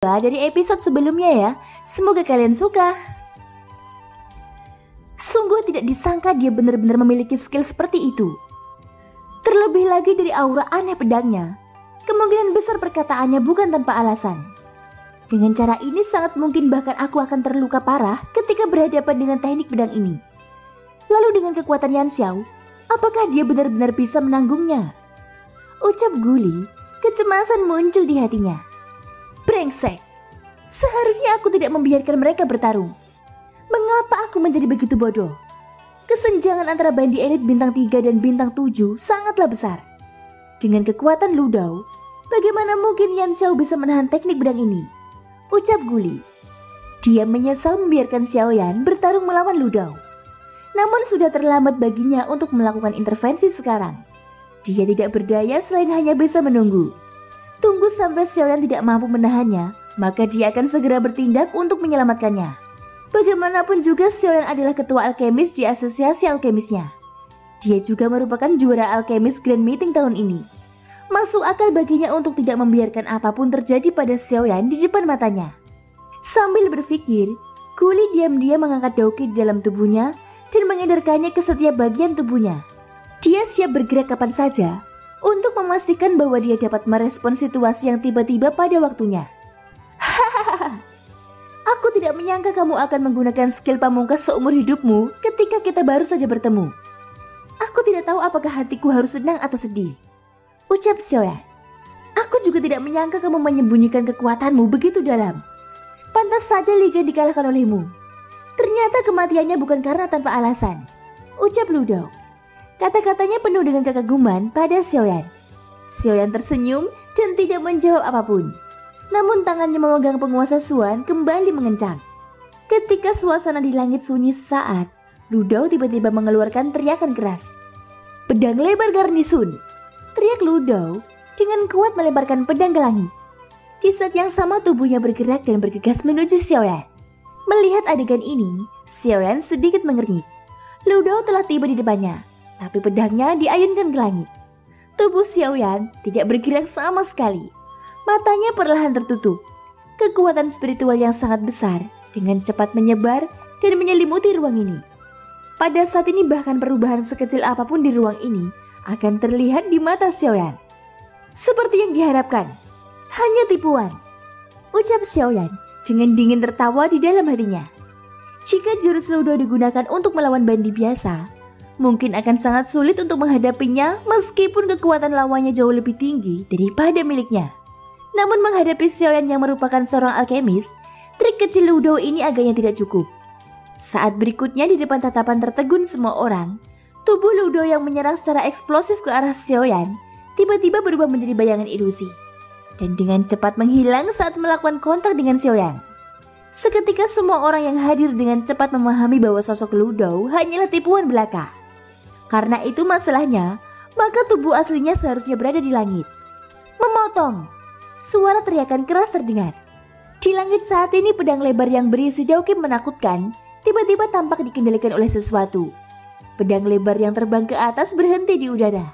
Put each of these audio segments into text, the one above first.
dari episode sebelumnya ya. Semoga kalian suka. Sungguh tidak disangka dia benar-benar memiliki skill seperti itu. Terlebih lagi dari aura aneh pedangnya, kemungkinan besar perkataannya bukan tanpa alasan. Dengan cara ini sangat mungkin bahkan aku akan terluka parah ketika berhadapan dengan teknik pedang ini. Lalu dengan kekuatan Yan Xiao, apakah dia benar-benar bisa menanggungnya? Ucap Guli, kecemasan muncul di hatinya. Brengsek, seharusnya aku tidak membiarkan mereka bertarung. Mengapa aku menjadi begitu bodoh? Kesenjangan antara bandi elit bintang 3 dan bintang 7 sangatlah besar. Dengan kekuatan Lu Dao, bagaimana mungkin Yan Xiao bisa menahan teknik pedang ini? Ucap Guli. Dia menyesal membiarkan Xiaoyan bertarung melawan Lu Dao. Namun sudah terlambat baginya untuk melakukan intervensi sekarang. Dia tidak berdaya selain hanya bisa menunggu. Tunggu sampai Xiaoyan tidak mampu menahannya, maka dia akan segera bertindak untuk menyelamatkannya. Bagaimanapun juga Xiaoyan adalah ketua alkemis di asosiasi alkemisnya. Dia juga merupakan juara alkemis Grand Meeting tahun ini. Masuk akal baginya untuk tidak membiarkan apapun terjadi pada Xiaoyan di depan matanya. Sambil berpikir, Guli diam-diam mengangkat Daoki di dalam tubuhnya dan mengedarkannya ke setiap bagian tubuhnya. Dia siap bergerak kapan saja untuk memastikan bahwa dia dapat merespon situasi yang tiba-tiba pada waktunya. Hahaha. Aku tidak menyangka kamu akan menggunakan skill pamungkas seumur hidupmu ketika kita baru saja bertemu. Aku tidak tahu apakah hatiku harus senang atau sedih. Ucap Xiaoyan. Aku juga tidak menyangka kamu menyembunyikan kekuatanmu begitu dalam. Pantas saja Li Gan dikalahkan olehmu. Ternyata kematiannya bukan karena tanpa alasan. Ucap Lu Dao. Kata-katanya penuh dengan kekaguman pada Xiaoyan. Xiaoyan tersenyum dan tidak menjawab apapun. Namun tangannya memegang penguasa Suan kembali mengencang. Ketika suasana di langit sunyi sesaat, Lu Dao tiba-tiba mengeluarkan teriakan keras. Pedang lebar garnisun, teriak Lu Dao dengan kuat melemparkan pedang ke langit. Di saat yang sama tubuhnya bergerak dan bergegas menuju Xiaoyan. Melihat adegan ini, Xiaoyan sedikit mengernyit. Lu Dao telah tiba di depannya, tapi pedangnya diayunkan ke langit. Tubuh Xiaoyan tidak bergerak sama sekali. Matanya perlahan tertutup. Kekuatan spiritual yang sangat besar dengan cepat menyebar dan menyelimuti ruang ini. Pada saat ini bahkan perubahan sekecil apapun di ruang ini akan terlihat di mata Xiaoyan. Seperti yang diharapkan, hanya tipuan. Ucap Xiaoyan dengan dingin tertawa di dalam hatinya. Jika jurus Lu Dao digunakan untuk melawan bandi biasa, mungkin akan sangat sulit untuk menghadapinya meskipun kekuatan lawannya jauh lebih tinggi daripada miliknya. Namun menghadapi Xiaoyan yang merupakan seorang alkemis, trik kecil Lu Dao ini agaknya tidak cukup. Saat berikutnya di depan tatapan tertegun semua orang, tubuh Lu Dao yang menyerang secara eksplosif ke arah Xiaoyan tiba-tiba berubah menjadi bayangan ilusi. Dan dengan cepat menghilang saat melakukan kontak dengan Xiaoyan. Seketika semua orang yang hadir dengan cepat memahami bahwa sosok Lu Dao hanyalah tipuan belaka. Karena itu masalahnya, maka tubuh aslinya seharusnya berada di langit. Memotong! Suara teriakan keras terdengar. Di langit saat ini pedang lebar yang berisi Daoki menakutkan tiba-tiba tampak dikendalikan oleh sesuatu. Pedang lebar yang terbang ke atas berhenti di udara.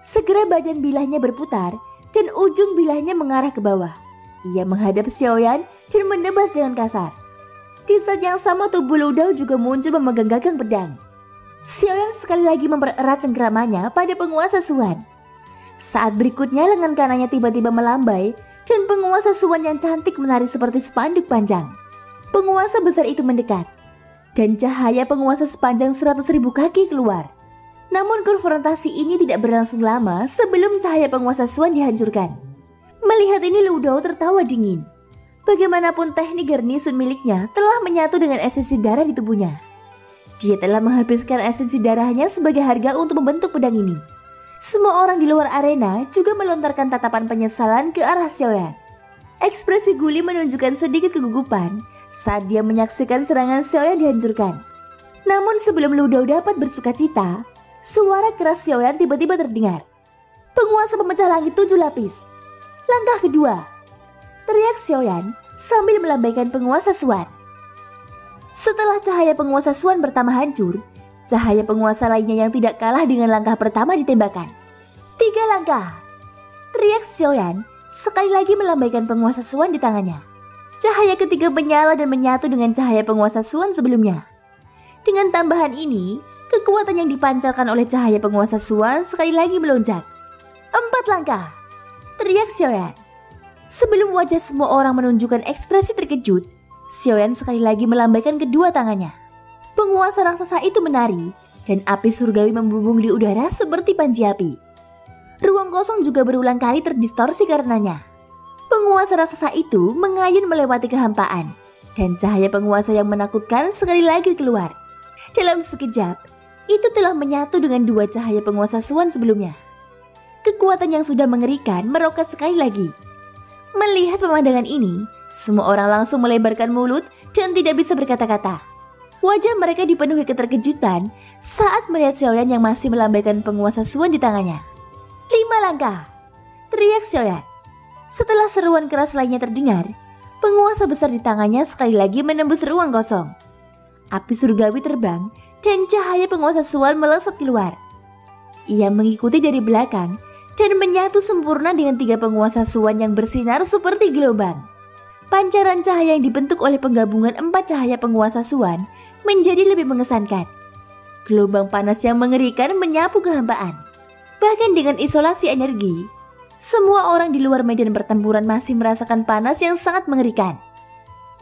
Segera badan bilahnya berputar dan ujung bilahnya mengarah ke bawah. Ia menghadap Xiaoyan dan menebas dengan kasar. Di saat yang sama tubuh Lu Dao juga muncul memegang gagang pedang. Xiaoyan sekali lagi mempererat cengkeramannya pada penguasa Suan. Saat berikutnya lengan kanannya tiba-tiba melambai dan penguasa Suan yang cantik menari seperti spanduk panjang. Penguasa besar itu mendekat dan cahaya penguasa sepanjang 100.000 kaki keluar. Namun konfrontasi ini tidak berlangsung lama sebelum cahaya penguasa Suan dihancurkan. Melihat ini Lu Dao tertawa dingin. Bagaimanapun teknik garnisun miliknya telah menyatu dengan esensi darah di tubuhnya. Dia telah menghabiskan esensi darahnya sebagai harga untuk membentuk pedang ini. Semua orang di luar arena juga melontarkan tatapan penyesalan ke arah Xiaoyan. Ekspresi Guli menunjukkan sedikit kegugupan saat dia menyaksikan serangan Xiaoyan dihancurkan. Namun sebelum Lu Dao dapat bersukacita, suara keras Xiaoyan tiba-tiba terdengar. Penguasa pemecah langit 7 lapis. Langkah kedua. Teriak Xiaoyan sambil melambaikan penguasa Suan. Setelah cahaya penguasa Suan pertama hancur, cahaya penguasa lainnya yang tidak kalah dengan langkah pertama ditembakkan. 3 langkah. Teriak Xiaoyan sekali lagi melambaikan penguasa Suan di tangannya. Cahaya ketiga menyala dan menyatu dengan cahaya penguasa Suan sebelumnya. Dengan tambahan ini, kekuatan yang dipancarkan oleh cahaya penguasa Suan sekali lagi melonjak. 4 langkah, teriak Xiaoyan. Sebelum wajah semua orang menunjukkan ekspresi terkejut, Xiaoyan sekali lagi melambaikan kedua tangannya. Penguasa raksasa itu menari, dan api surgawi membumbung di udara seperti panci api. Ruang kosong juga berulang kali terdistorsi karenanya. Penguasa raksasa itu mengayun melewati kehampaan, dan cahaya penguasa yang menakutkan sekali lagi keluar. Dalam sekejap, itu telah menyatu dengan dua cahaya penguasa Suan sebelumnya. Kekuatan yang sudah mengerikan meroket sekali lagi. Melihat pemandangan ini, semua orang langsung melebarkan mulut dan tidak bisa berkata-kata. Wajah mereka dipenuhi keterkejutan saat melihat Xiaoyan yang masih melambaikan penguasa Suan di tangannya. 5 langkah, teriak Xiaoyan. Setelah seruan keras lainnya terdengar, penguasa besar di tangannya sekali lagi menembus ruang kosong. Api surgawi terbang dan cahaya penguasa Suan melesat keluar. Ia mengikuti dari belakang dan menyatu sempurna dengan 3 penguasa Suan yang bersinar seperti gelombang. Pancaran cahaya yang dibentuk oleh penggabungan 4 cahaya penguasa Suan menjadi lebih mengesankan. Gelombang panas yang mengerikan menyapu kehampaan. Bahkan dengan isolasi energi, semua orang di luar medan pertempuran masih merasakan panas yang sangat mengerikan.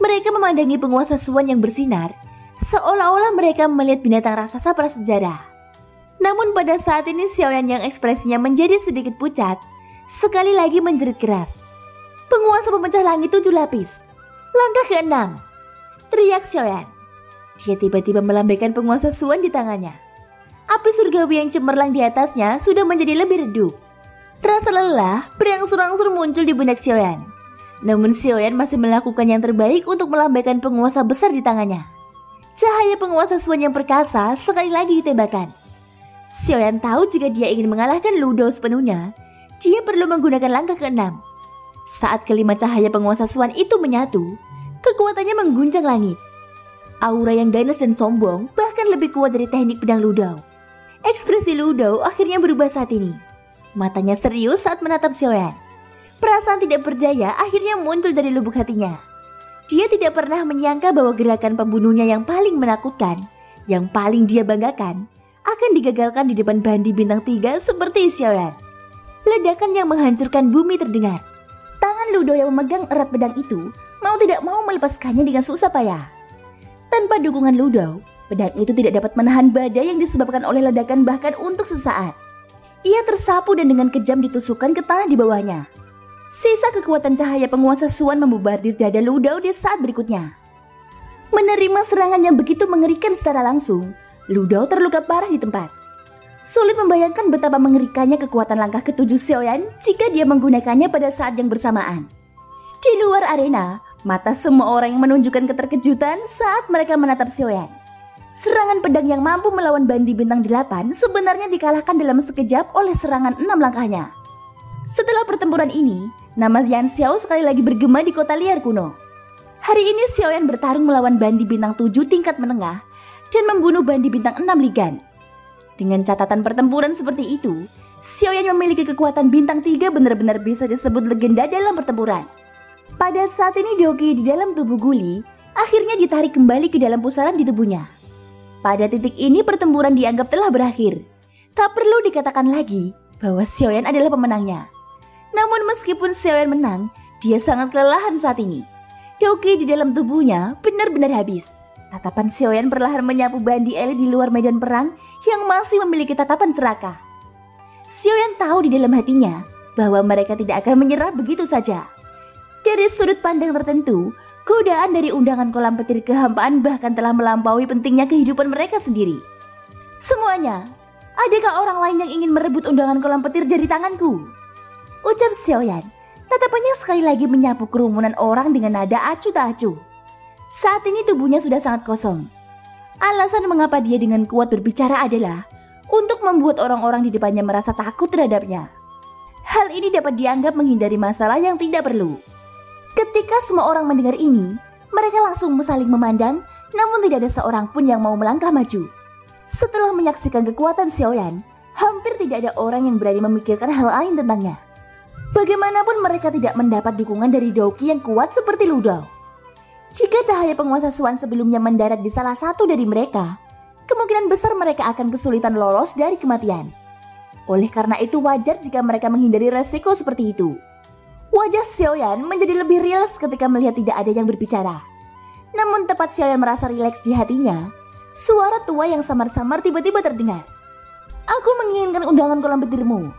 Mereka memandangi penguasa Suan yang bersinar, seolah-olah mereka melihat binatang raksasa prasejarah. Namun pada saat ini Xiaoyan yang ekspresinya menjadi sedikit pucat, sekali lagi menjerit keras. Penguasa pemecah langit 7 lapis. Langkah ke-6, teriak Xiaoyan. Dia tiba-tiba melambaikan penguasa Suan di tangannya. Api surgawi yang cemerlang di atasnya sudah menjadi lebih redup. Rasa lelah berangsur-angsur muncul di benak Xiaoyan. Namun Xiaoyan masih melakukan yang terbaik untuk melambaikan penguasa besar di tangannya. Cahaya penguasa Suan yang perkasa sekali lagi ditembakkan. Xiaoyan tahu jika dia ingin mengalahkan Lu Dao sepenuhnya, dia perlu menggunakan langkah ke-6. Saat kelima cahaya penguasa Suan itu menyatu, kekuatannya mengguncang langit. Aura yang ganas dan sombong bahkan lebih kuat dari teknik pedang Lu Dao. Ekspresi Lu Dao akhirnya berubah saat ini. Matanya serius saat menatap Xiaoyan. Perasaan tidak berdaya akhirnya muncul dari lubuk hatinya. Dia tidak pernah menyangka bahwa gerakan pembunuhnya yang paling menakutkan, yang paling dia banggakan, akan digagalkan di depan bandi bintang 3 seperti Xiaoyan. Ledakan yang menghancurkan bumi terdengar. Tangan Lu Dao yang memegang erat pedang itu mau tidak mau melepaskannya dengan susah payah. Tanpa dukungan Lu Dao, pedang itu tidak dapat menahan badai yang disebabkan oleh ledakan bahkan untuk sesaat. Ia tersapu dan dengan kejam ditusukkan ke tanah di bawahnya. Sisa kekuatan cahaya penguasa Suan membubardir dada Lu Dao di saat berikutnya. Menerima serangan yang begitu mengerikan secara langsung, Lu Dao terluka parah di tempat. Sulit membayangkan betapa mengerikannya kekuatan langkah ke-7 Xiaoyan jika dia menggunakannya pada saat yang bersamaan. Di luar arena, mata semua orang yang menunjukkan keterkejutan saat mereka menatap Xiaoyan. Serangan pedang yang mampu melawan bandi bintang 8 sebenarnya dikalahkan dalam sekejap oleh serangan 6 langkahnya. Setelah pertempuran ini, nama Yan Xiao sekali lagi bergema di kota liar kuno. Hari ini Xiaoyan bertarung melawan bandi bintang 7 tingkat menengah dan membunuh bandi bintang 6 ligan. Dengan catatan pertempuran seperti itu, Xiaoyan memiliki kekuatan bintang 3 benar-benar bisa disebut legenda dalam pertempuran. Pada saat ini Doki di dalam tubuh Guli akhirnya ditarik kembali ke dalam pusaran di tubuhnya. Pada titik ini pertempuran dianggap telah berakhir. Tak perlu dikatakan lagi bahwa Xiaoyan adalah pemenangnya. Namun meskipun Xiaoyan menang, dia sangat kelelahan saat ini. Doki di dalam tubuhnya benar-benar habis. Tatapan Xiaoyan perlahan menyapu bandi elit di luar medan perang yang masih memiliki tatapan serakah. Xiaoyan tahu di dalam hatinya bahwa mereka tidak akan menyerah begitu saja. Dari sudut pandang tertentu, godaan dari undangan kolam petir kehampaan bahkan telah melampaui pentingnya kehidupan mereka sendiri. Semuanya, adakah orang lain yang ingin merebut undangan kolam petir dari tanganku? Ucap Xiaoyan, tatapannya sekali lagi menyapu kerumunan orang dengan nada acuh tak acuh. Saat ini tubuhnya sudah sangat kosong. Alasan mengapa dia dengan kuat berbicara adalah untuk membuat orang-orang di depannya merasa takut terhadapnya. Hal ini dapat dianggap menghindari masalah yang tidak perlu. Ketika semua orang mendengar ini, mereka langsung saling memandang, namun tidak ada seorang pun yang mau melangkah maju. Setelah menyaksikan kekuatan Xiaoyan, hampir tidak ada orang yang berani memikirkan hal lain tentangnya. Bagaimanapun mereka tidak mendapat dukungan dari Douki yang kuat seperti Ludou. Jika cahaya penguasa Swan sebelumnya mendarat di salah satu dari mereka, kemungkinan besar mereka akan kesulitan lolos dari kematian. Oleh karena itu wajar jika mereka menghindari resiko seperti itu. Wajah Xiaoyan menjadi lebih rileks ketika melihat tidak ada yang berbicara. Namun tepat Xiaoyan merasa rileks di hatinya, suara tua yang samar-samar tiba-tiba terdengar. "Aku menginginkan undangan kolam petirmu,"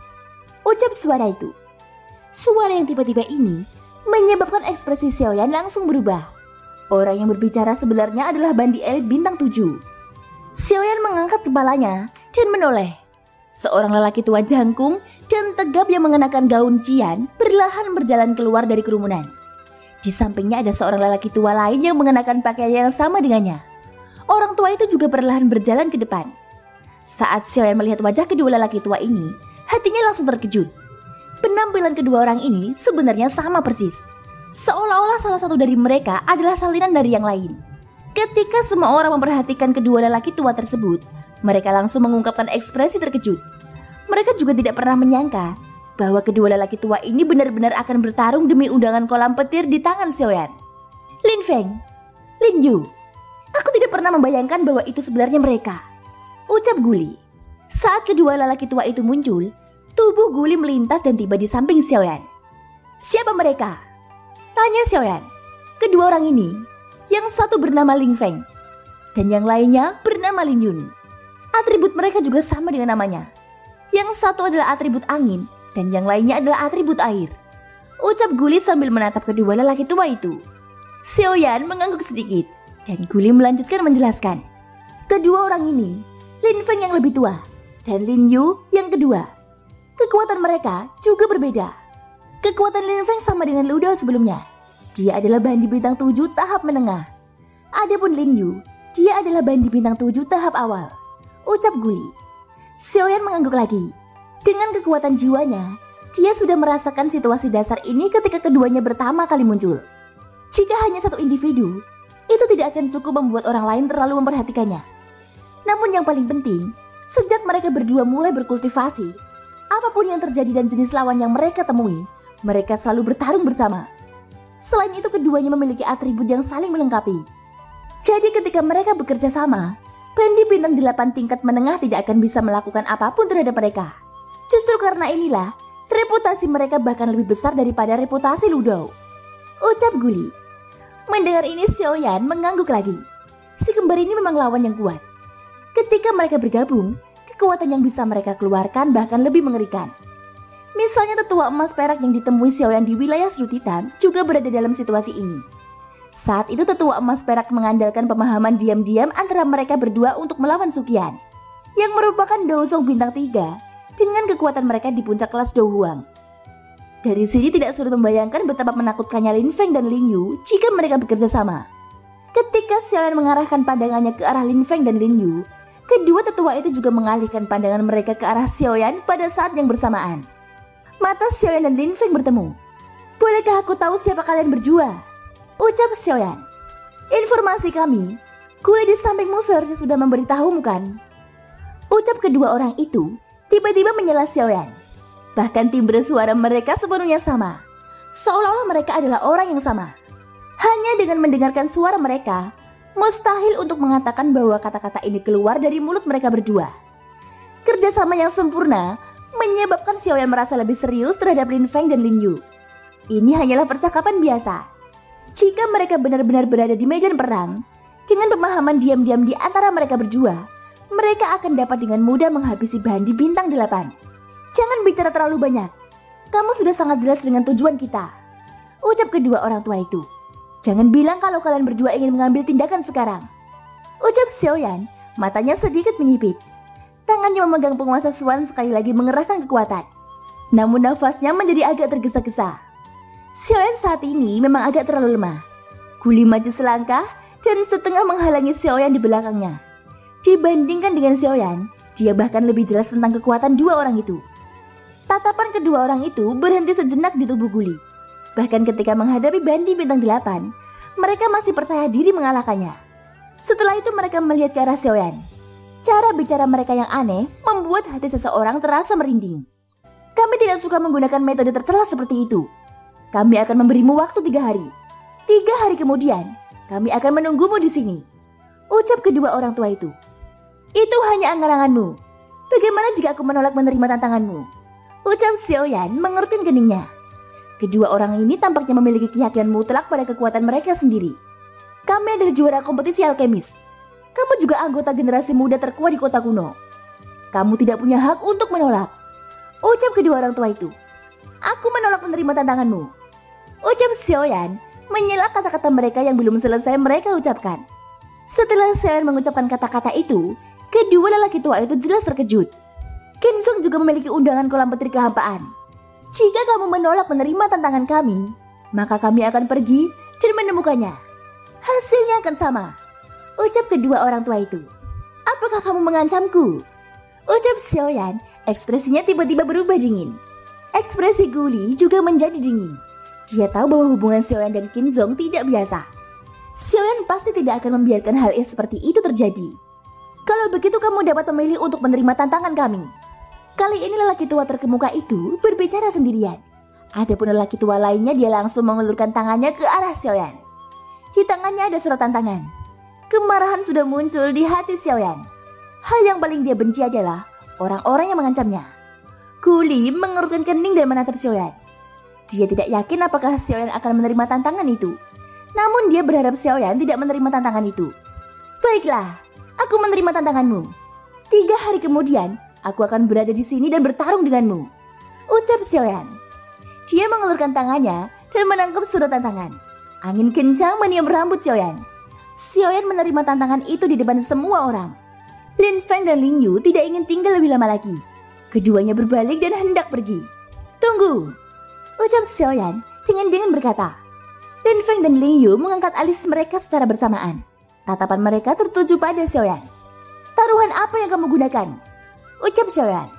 ucap suara itu. Suara yang tiba-tiba ini menyebabkan ekspresi Xiaoyan langsung berubah. Orang yang berbicara sebenarnya adalah bandi elit bintang 7. Xiaoyan mengangkat kepalanya dan menoleh. Seorang lelaki tua jangkung dan tegap yang mengenakan gaun cian perlahan berjalan keluar dari kerumunan. Di sampingnya ada seorang lelaki tua lain yang mengenakan pakaian yang sama dengannya. Orang tua itu juga perlahan berjalan ke depan. Saat Xiaoyan melihat wajah kedua lelaki tua ini, hatinya langsung terkejut. Penampilan kedua orang ini sebenarnya sama persis. Seolah-olah salah satu dari mereka adalah salinan dari yang lain. Ketika semua orang memperhatikan kedua lelaki tua tersebut, mereka langsung mengungkapkan ekspresi terkejut. Mereka juga tidak pernah menyangka bahwa kedua lelaki tua ini benar-benar akan bertarung demi undangan kolam petir di tangan Xiaoyan. Lin Feng, Lin Yu, aku tidak pernah membayangkan bahwa itu sebenarnya mereka, ucap Guli. Saat kedua lelaki tua itu muncul, tubuh Guli melintas dan tiba di samping Xiaoyan. "Siapa mereka?" tanya Xiaoyan. Kedua orang ini, yang satu bernama Lin Feng dan yang lainnya bernama Lin Yun. Atribut mereka juga sama dengan namanya. Yang satu adalah atribut angin dan yang lainnya adalah atribut air, ucap Guli sambil menatap kedua lelaki tua itu. Xiaoyan mengangguk sedikit dan Guli melanjutkan menjelaskan. Kedua orang ini, Lin Feng yang lebih tua dan Lin Yu yang kedua. Kekuatan mereka juga berbeda. Kekuatan Lin Feng sama dengan Ludou sebelumnya. Dia adalah bandi bintang 7 tahap menengah. Adapun Lin Yu, dia adalah bandi bintang 7 tahap awal, ucap Guli. Xiaoyan mengangguk lagi. Dengan kekuatan jiwanya, dia sudah merasakan situasi dasar ini ketika keduanya pertama kali muncul. Jika hanya satu individu, itu tidak akan cukup membuat orang lain terlalu memperhatikannya. Namun yang paling penting, sejak mereka berdua mulai berkultivasi, apapun yang terjadi dan jenis lawan yang mereka temui, mereka selalu bertarung bersama. Selain itu keduanya memiliki atribut yang saling melengkapi. Jadi ketika mereka bekerja sama, bandi bintang 8 tingkat menengah tidak akan bisa melakukan apapun terhadap mereka. Justru karena inilah, reputasi mereka bahkan lebih besar daripada reputasi Ludou, ucap Guli. Mendengar ini Xiaoyan mengangguk lagi. Si kembar ini memang lawan yang kuat. Ketika mereka bergabung, kekuatan yang bisa mereka keluarkan bahkan lebih mengerikan. Misalnya tetua emas perak yang ditemui Xiaoyan di wilayah Sudut Hitam juga berada dalam situasi ini. Saat itu tetua emas perak mengandalkan pemahaman diam-diam antara mereka berdua untuk melawan Suqian, yang merupakan Douzong bintang 3 dengan kekuatan mereka di puncak kelas Dou Huang. Dari sini tidak sulit membayangkan betapa menakutkannya Lin Feng dan Lin Yu jika mereka bekerja sama. Ketika Xiaoyan mengarahkan pandangannya ke arah Lin Feng dan Lin Yu, kedua tetua itu juga mengalihkan pandangan mereka ke arah Xiaoyan pada saat yang bersamaan. Mata Xiaoyan dan Lin Feng bertemu. "Bolehkah aku tahu siapa kalian berdua?" ucap Xiaoyan. "Informasi kami, Guli di sampingmu seharusnya sudah memberitahumu kan?" ucap kedua orang itu tiba-tiba menyela Xiaoyan. Bahkan timbre suara mereka sepenuhnya sama, seolah-olah mereka adalah orang yang sama. Hanya dengan mendengarkan suara mereka, mustahil untuk mengatakan bahwa kata-kata ini keluar dari mulut mereka berdua. Kerjasama yang sempurna menyebabkan Xiaoyan merasa lebih serius terhadap Lin Feng dan Lin Yu. Ini hanyalah percakapan biasa. Jika mereka benar-benar berada di medan perang, dengan pemahaman diam-diam di antara mereka berdua, mereka akan dapat dengan mudah menghabisi bandi bintang 8. "Jangan bicara terlalu banyak. Kamu sudah sangat jelas dengan tujuan kita," ucap kedua orang tua itu. "Jangan bilang kalau kalian berdua ingin mengambil tindakan sekarang," ucap Xiaoyan, matanya sedikit menyipit. Tangannya memegang penguasa Swan sekali lagi mengerahkan kekuatan. Namun nafasnya menjadi agak tergesa-gesa. Xiaoyan saat ini memang agak terlalu lemah. Guli maju selangkah dan setengah menghalangi Xiaoyan di belakangnya. Dibandingkan dengan Xiaoyan, dia bahkan lebih jelas tentang kekuatan dua orang itu. Tatapan kedua orang itu berhenti sejenak di tubuh Guli. Bahkan ketika menghadapi bandi bintang 8, mereka masih percaya diri mengalahkannya. Setelah itu mereka melihat ke arah Xiaoyan. Cara bicara mereka yang aneh membuat hati seseorang terasa merinding. Kami tidak suka menggunakan metode tercela seperti itu. Kami akan memberimu waktu 3 hari. 3 hari kemudian, kami akan menunggumu di sini, ucap kedua orang tua itu. Itu hanya angan-anganmu. Bagaimana jika aku menolak menerima tantanganmu? Ucap Xiaoyan mengerutkan keningnya. Kedua orang ini tampaknya memiliki keyakinan mutlak pada kekuatan mereka sendiri. Kami adalah juara kompetisi alkemis. Kamu juga anggota generasi muda terkuat di kota kuno. Kamu tidak punya hak untuk menolak, ucap kedua orang tua itu. Aku menolak menerima tantanganmu, ucap Xiaoyan menyela kata-kata mereka yang belum selesai mereka ucapkan. Setelah Xiaoyan mengucapkan kata-kata itu, kedua lelaki tua itu jelas terkejut. Kinzong juga memiliki undangan kolam petir kehampaan. Jika kamu menolak menerima tantangan kami, maka kami akan pergi dan menemukannya. Hasilnya akan sama, ucap kedua orang tua itu. Apakah kamu mengancamku? Ucap Xiaoyan, ekspresinya tiba-tiba berubah dingin. Ekspresi Guli juga menjadi dingin. Dia tahu bahwa hubungan Xiaoyan dan Kinzong tidak biasa. Xiaoyan pasti tidak akan membiarkan hal yang seperti itu terjadi. Kalau begitu kamu dapat memilih untuk menerima tantangan kami. Kali ini lelaki tua terkemuka itu berbicara sendirian. Adapun lelaki tua lainnya dia langsung mengulurkan tangannya ke arah Xiaoyan. Di tangannya ada surat tantangan. Kemarahan sudah muncul di hati Xiaoyan. Hal yang paling dia benci adalah orang-orang yang mengancamnya. Guli mengerutkan kening dan menatap Xiaoyan. Dia tidak yakin apakah Xiaoyan akan menerima tantangan itu. Namun dia berharap Xiaoyan tidak menerima tantangan itu. Baiklah, aku menerima tantanganmu. 3 hari kemudian, aku akan berada di sini dan bertarung denganmu, ucap Xiaoyan. Dia mengulurkan tangannya dan menangkap surat tantangan. Angin kencang meniup rambut Xiaoyan. Xiaoyan menerima tantangan itu di depan semua orang. Lin Feng dan Lin Yu tidak ingin tinggal lebih lama lagi. Keduanya berbalik dan hendak pergi. Tunggu, ucap Xiaoyan dengan dingin berkata. Lin Feng dan Lin Yu mengangkat alis mereka secara bersamaan. Tatapan mereka tertuju pada Xiaoyan. Taruhan apa yang kamu gunakan? Ucap Xiaoyan.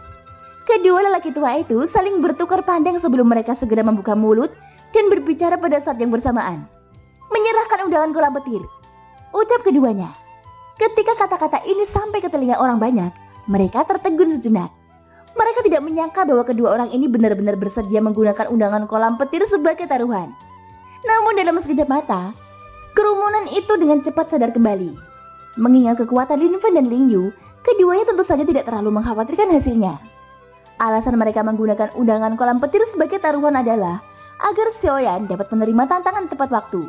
Kedua lelaki tua itu saling bertukar pandang sebelum mereka segera membuka mulut dan berbicara pada saat yang bersamaan. Menyerahkan undangan kolam petir, ucap keduanya. Ketika kata-kata ini sampai ke telinga orang banyak, mereka tertegun sejenak. Mereka tidak menyangka bahwa kedua orang ini benar-benar bersedia menggunakan undangan kolam petir sebagai taruhan. Namun dalam sekejap mata, kerumunan itu dengan cepat sadar kembali. Mengingat kekuatan Lin Feng dan Lin Yu, keduanya tentu saja tidak terlalu mengkhawatirkan hasilnya. Alasan mereka menggunakan undangan kolam petir sebagai taruhan adalah agar Xiaoyan dapat menerima tantangan tepat waktu.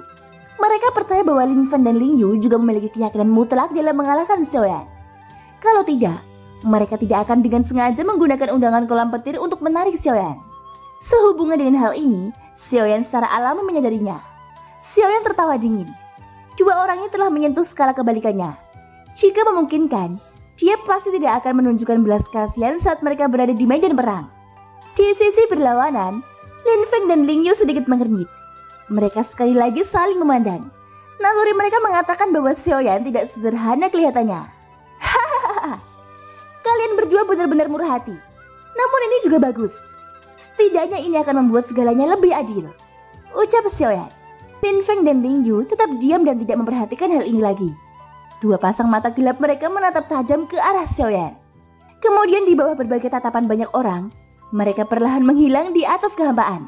Mereka percaya bahwa Lin Feng dan Lin Yu juga memiliki keyakinan mutlak dalam mengalahkan Xiaoyan. Kalau tidak, mereka tidak akan dengan sengaja menggunakan undangan kolam petir untuk menarik Xiaoyan. Sehubungan dengan hal ini, Xiaoyan secara alami menyadarinya. Xiaoyan tertawa dingin. Dua orang ini telah menyentuh skala kebalikannya. Jika memungkinkan, dia pasti tidak akan menunjukkan belas kasihan saat mereka berada di medan perang. Di sisi berlawanan, Lin Feng dan Lin Yu sedikit mengernyit. Mereka sekali lagi saling memandang. Naluri mereka mengatakan bahwa Xiaoyan tidak sederhana kelihatannya. Hahaha, kalian berdua benar-benar murah hati. Namun ini juga bagus. Setidaknya ini akan membuat segalanya lebih adil, ucap Xiaoyan. Lin Feng dan Lin Yu tetap diam dan tidak memperhatikan hal ini lagi. Dua pasang mata gelap mereka menatap tajam ke arah Xiaoyan. Kemudian di bawah berbagai tatapan banyak orang, mereka perlahan menghilang di atas kehampaan.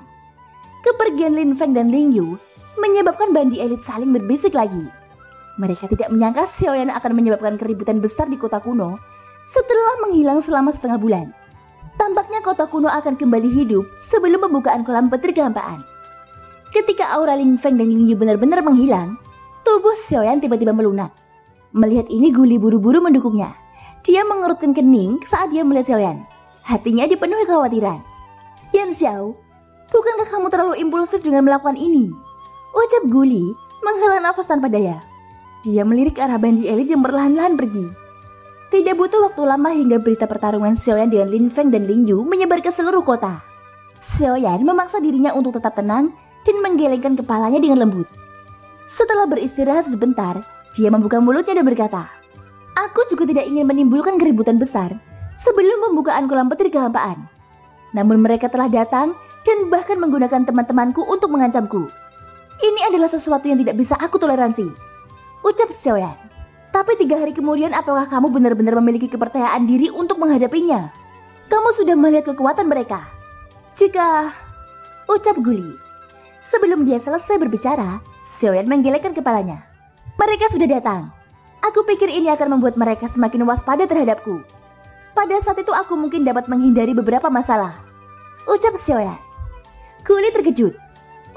Kepergian Lin Feng dan Lin Yu menyebabkan bandi elit saling berbisik lagi. Mereka tidak menyangka Xiaoyan akan menyebabkan keributan besar di kota kuno setelah menghilang selama setengah bulan. Tampaknya kota kuno akan kembali hidup sebelum pembukaan kolam petir kehampaan. Ketika aura Lin Feng dan Lin Yu benar-benar menghilang, tubuh Xiaoyan tiba-tiba melunak. Melihat ini, Guli buru-buru mendukungnya. Dia mengerutkan kening saat dia melihat Xiaoyan. Hatinya dipenuhi kekhawatiran. Yan Xiao, bukankah kamu terlalu impulsif dengan melakukan ini? Ucap Guli menghela nafas tanpa daya. Dia melirik ke arah bandi elit yang perlahan-lahan pergi. Tidak butuh waktu lama hingga berita pertarungan Xiaoyan dengan Lin Feng dan Lin Yu menyebar ke seluruh kota. Xiaoyan memaksa dirinya untuk tetap tenang dan menggelengkan kepalanya dengan lembut. Setelah beristirahat sebentar, dia membuka mulutnya dan berkata, "Aku juga tidak ingin menimbulkan keributan besar sebelum pembukaan kolam petir kehampaan. Namun mereka telah datang dan bahkan menggunakan teman-temanku untuk mengancamku. Ini adalah sesuatu yang tidak bisa aku toleransi," ucap Xiaoyan. "Tapi 3 hari kemudian apakah kamu benar-benar memiliki kepercayaan diri untuk menghadapinya? Kamu sudah melihat kekuatan mereka. Jika... ucap Guli. Sebelum dia selesai berbicara, Xiaoyan menggelengkan kepalanya. Mereka sudah datang. Aku pikir ini akan membuat mereka semakin waspada terhadapku. Pada saat itu aku mungkin dapat menghindari beberapa masalah, ucap Xiaoyan. Guli terkejut.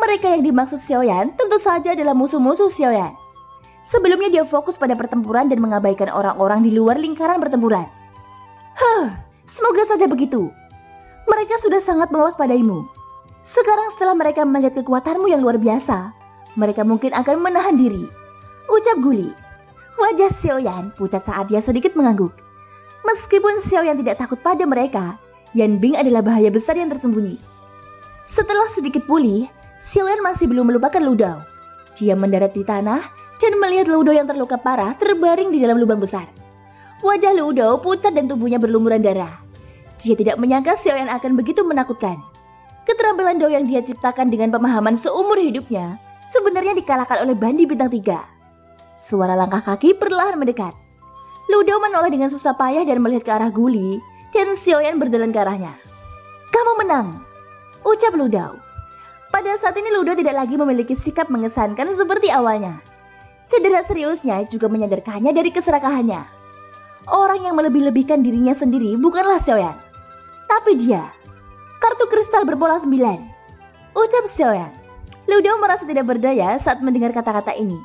Mereka yang dimaksud Xiaoyan tentu saja adalah musuh-musuh Xiaoyan. Sebelumnya dia fokus pada pertempuran dan mengabaikan orang-orang di luar lingkaran pertempuran. Semoga saja begitu. Mereka sudah sangat mewaspadaimu. Sekarang setelah mereka melihat kekuatanmu yang luar biasa, mereka mungkin akan menahan diri, ucap Guli. Wajah Xiaoyan pucat saat dia sedikit mengangguk. Meskipun Xiaoyan tidak takut pada mereka, Yan Bing adalah bahaya besar yang tersembunyi. Setelah sedikit pulih, Xiaoyan masih belum melupakan Lu Dao. Dia mendarat di tanah dan melihat Lu Dao yang terluka parah terbaring di dalam lubang besar. Wajah Lu Dao pucat dan tubuhnya berlumuran darah. Dia tidak menyangka Xiaoyan akan begitu menakutkan. Keterampilan Dao yang dia ciptakan dengan pemahaman seumur hidupnya sebenarnya dikalahkan oleh Bandi Bintang 3. Suara langkah kaki perlahan mendekat. Lu Dao menoleh dengan susah payah dan melihat ke arah Guli, dan Xiaoyan berjalan ke arahnya. Kamu menang, ucap Lu Dao. Pada saat ini Lu Dao tidak lagi memiliki sikap mengesankan seperti awalnya. Cedera seriusnya juga menyadarkannya dari keserakahannya. Orang yang melebih-lebihkan dirinya sendiri bukanlah Xiaoyan, tapi dia. Kartu kristal berpola 9, ucap Xiaoyan. Lu Dao merasa tidak berdaya saat mendengar kata-kata ini.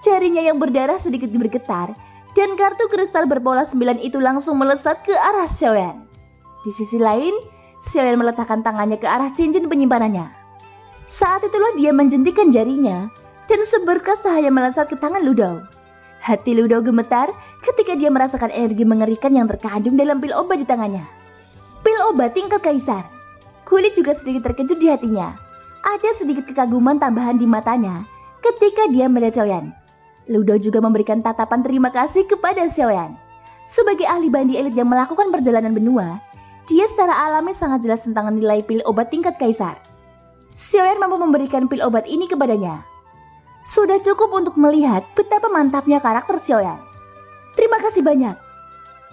Jarinya yang berdarah sedikit bergetar, dan kartu kristal berpola 9 itu langsung melesat ke arah Xiaoyan. Di sisi lain, Xiaoyan meletakkan tangannya ke arah cincin penyimpanannya. Saat itulah dia menjentikan jarinya, dan seberkas cahaya melesat ke tangan Lu Dao. Hati Lu Dao gemetar ketika dia merasakan energi mengerikan yang terkandung dalam pil obat di tangannya. Pil obat tingkat kaisar. Kulit juga sedikit terkejut di hatinya. Ada sedikit kekaguman tambahan di matanya ketika dia melihat Xiaoyan. Lu Dao juga memberikan tatapan terima kasih kepada Xiaoyan. Sebagai ahli bandi elit yang melakukan perjalanan benua, dia secara alami sangat jelas tentang nilai pil obat tingkat kaisar. Xiaoyan mampu memberikan pil obat ini kepadanya. Sudah cukup untuk melihat betapa mantapnya karakter Xiaoyan. Terima kasih banyak.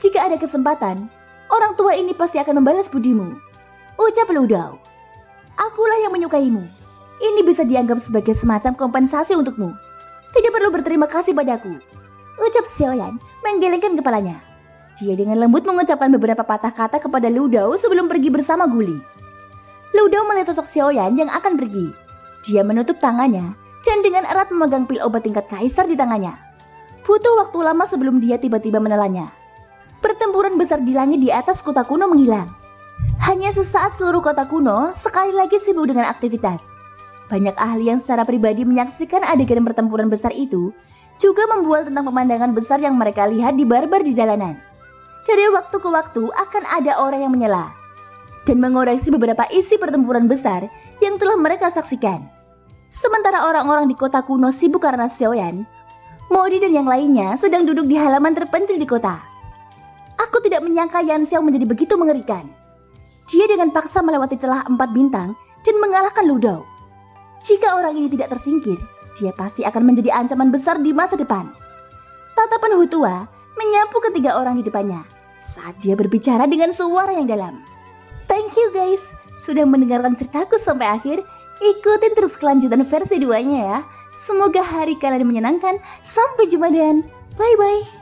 Jika ada kesempatan, orang tua ini pasti akan membalas budimu, ucap Lu Dao. Akulah yang menyukaimu. Ini bisa dianggap sebagai semacam kompensasi untukmu. Tidak perlu berterima kasih padaku, ucap Xiaoyan menggelengkan kepalanya. Dia dengan lembut mengucapkan beberapa patah kata kepada Lu Dao sebelum pergi bersama Guli. Lu Dao melihat sosok Xiaoyan yang akan pergi. Dia menutup tangannya dan dengan erat memegang pil obat tingkat kaisar di tangannya. Butuh waktu lama sebelum dia tiba-tiba menelannya. Pertempuran besar di langit di atas kota kuno menghilang. Hanya sesaat seluruh kota kuno sekali lagi sibuk dengan aktivitas. Banyak ahli yang secara pribadi menyaksikan adegan pertempuran besar itu juga membual tentang pemandangan besar yang mereka lihat di barbar di jalanan. Dari waktu ke waktu akan ada orang yang menyela dan mengoreksi beberapa isi pertempuran besar yang telah mereka saksikan. Sementara orang-orang di kota kuno sibuk karena Xiaoyan, Modi dan yang lainnya sedang duduk di halaman terpencil di kota. Aku tidak menyangka Yan Xiao menjadi begitu mengerikan. Dia dengan paksa melewati celah 4 bintang dan mengalahkan Lu Dao. Jika orang ini tidak tersingkir, dia pasti akan menjadi ancaman besar di masa depan. Tatapan Hu Tua menyapu ketiga orang di depannya saat dia berbicara dengan suara yang dalam. Thank you guys, sudah mendengarkan ceritaku sampai akhir. Ikutin terus kelanjutan versi 2-nya ya. Semoga hari kalian menyenangkan. Sampai jumpa dan bye-bye.